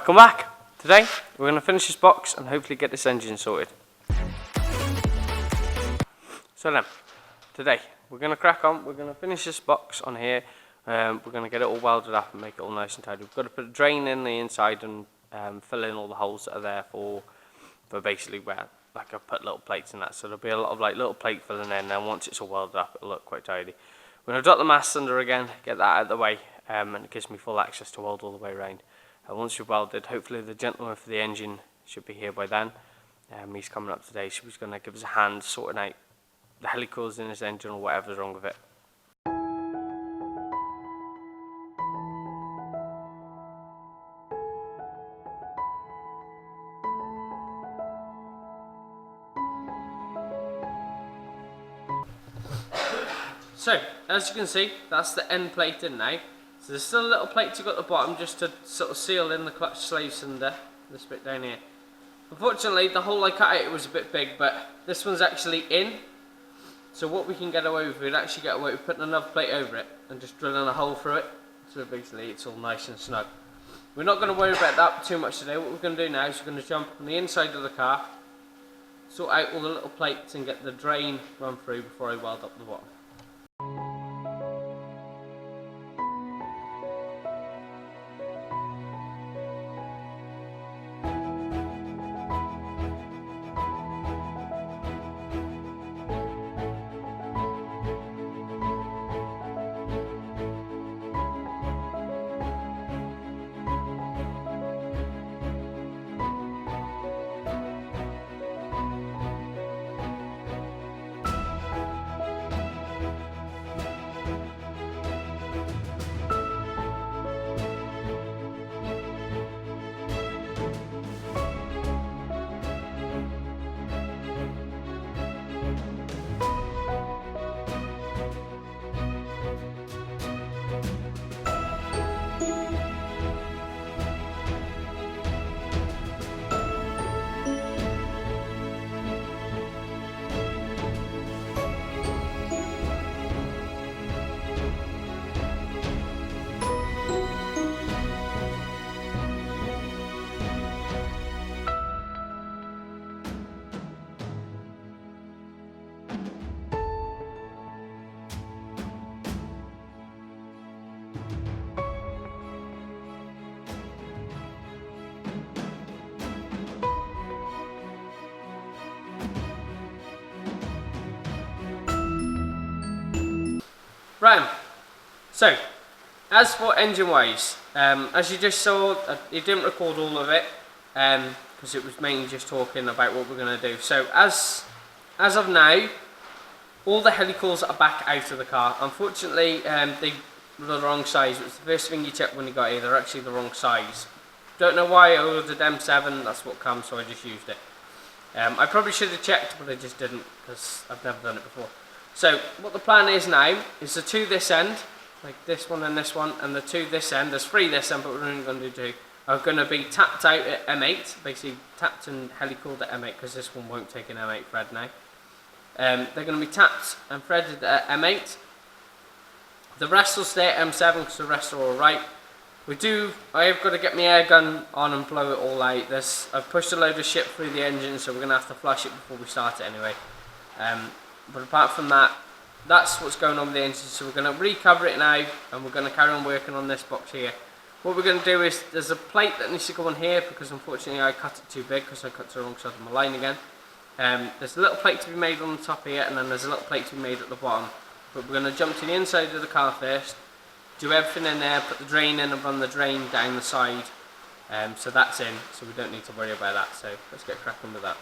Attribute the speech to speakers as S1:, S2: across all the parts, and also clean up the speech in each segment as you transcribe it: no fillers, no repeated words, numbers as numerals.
S1: Welcome back. Today we're going to finish this box and hopefully get this engine sorted. So then, today we're going to crack on. We're going to finish this box on here. We're going to get it all welded up and make it all nice and tidy. We've got to put a drain in the inside and fill in all the holes that are there for basically where, like, I've put little plates in that, so there'll be a lot of like little plate filling in, and then once it's all welded up it'll look quite tidy. We're going to drop the mast under again, get that out of the way, and it gives me full access to weld all the way around. Once you're welded, hopefully the gentleman for the engine should be here by then. He's coming up today, so he's going to give us a hand sorting out the helicoils in his engine or whatever's wrong with it. So, as you can see, that's the end plate in now. So there's still a little plate to go at the bottom just to sort of seal in the clutch slave cylinder, this bit down here. Unfortunately, the hole I cut out was a bit big, but this one's actually in. So what we can get away with, we'd actually get away with putting another plate over it and just drilling a hole through it. So basically it's all nice and snug. We're not going to worry about that too much today. What we're going to do now is we're going to jump on the inside of the car, sort out all the little plates and get the drain run through before I weld up the bottom. Right, so as for engine wise, as you just saw, it didn't record all of it because it was mainly just talking about what we're going to do. So as of now, all the helicoils are back out of the car. Unfortunately, they were the wrong size. It was the first thing you check when you got here. They're actually the wrong size. Don't know why. I ordered M7. That's what comes, so I just used it. I probably should have checked, but I just didn't because I've never done it before. So what the plan is now is the two this end, like this one and the two this end, there's three this end but we're only going to do two, are going to be tapped out at M8, basically tapped and helicoiled at M8 because this one won't take an M8 thread now. They're going to be tapped and threaded at M8. The rest will stay at M7 because the rest are alright. I have got to get my air gun on and blow it all out. I've pushed a load of shit through the engine, so we're going to have to flush it before we start it anyway. But apart from that, that's what's going on with the engine. So we're going to recover it now and we're going to carry on working on this box here. What we're going to do is, there's a plate that needs to go on here because unfortunately I cut it too big because I cut to the wrong side of my line again. There's a little plate to be made on the top here and then there's a little plate to be made at the bottom. But we're going to jump to the inside of the car first, do everything in there, put the drain in and run the drain down the side. So that's in, so we don't need to worry about that. So let's get cracking with that.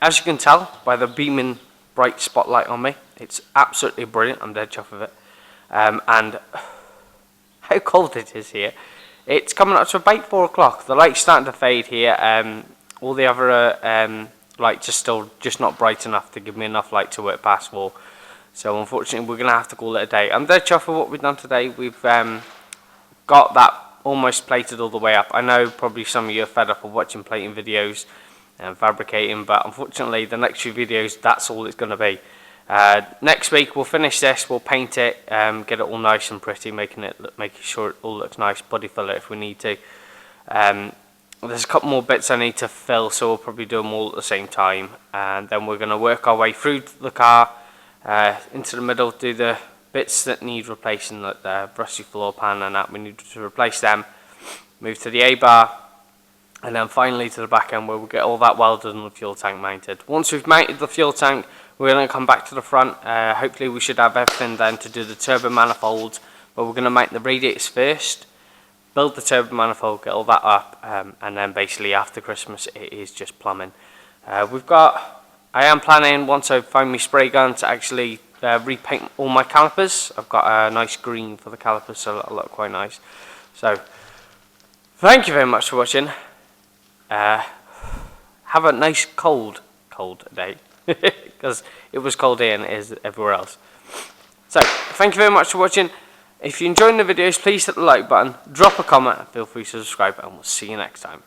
S1: as you can tell by the beaming bright spotlight on me, it's absolutely brilliant. I'm dead chuffed with it. And how cold it is here. It's coming up to about 4 o'clock. The light's starting to fade here. All the other lights are still just not bright enough to give me enough light to work past 4. So unfortunately, we're going to have to call it a day. I'm dead chuffed with what we've done today. We've got that almost plated all the way up. I know probably some of you are fed up of watching plating videos and fabricating, but unfortunately, the next few videos, that's all it's going to be. Next week we'll finish this, we'll paint it, get it all nice and pretty, making sure it all looks nice, body fill it if we need to. There's a couple more bits I need to fill, so we'll probably do them all at the same time, and then we're going to work our way through the car, into the middle, do the bits that need replacing, like the rusty floor pan and that, we need to replace them, move to the A-bar, and then finally to the back end where we'll get all that welded and the fuel tank mounted. Once we've mounted the fuel tank, we're going to come back to the front. Hopefully we should have everything then to do the turbo manifold, but we're going to mount the radiators first, build the turbo manifold, get all that up, and then basically after Christmas it is just plumbing. I am planning, once I find my spray gun, to actually repaint all my calipers. I've got a nice green for the calipers, so that'll look quite nice. So thank you very much for watching. Have a nice cold day, because it was cold here and it is everywhere else. So thank you very much for watching. If you enjoyed the videos, please hit the like button, drop a comment, and feel free to subscribe, and we'll see you next time.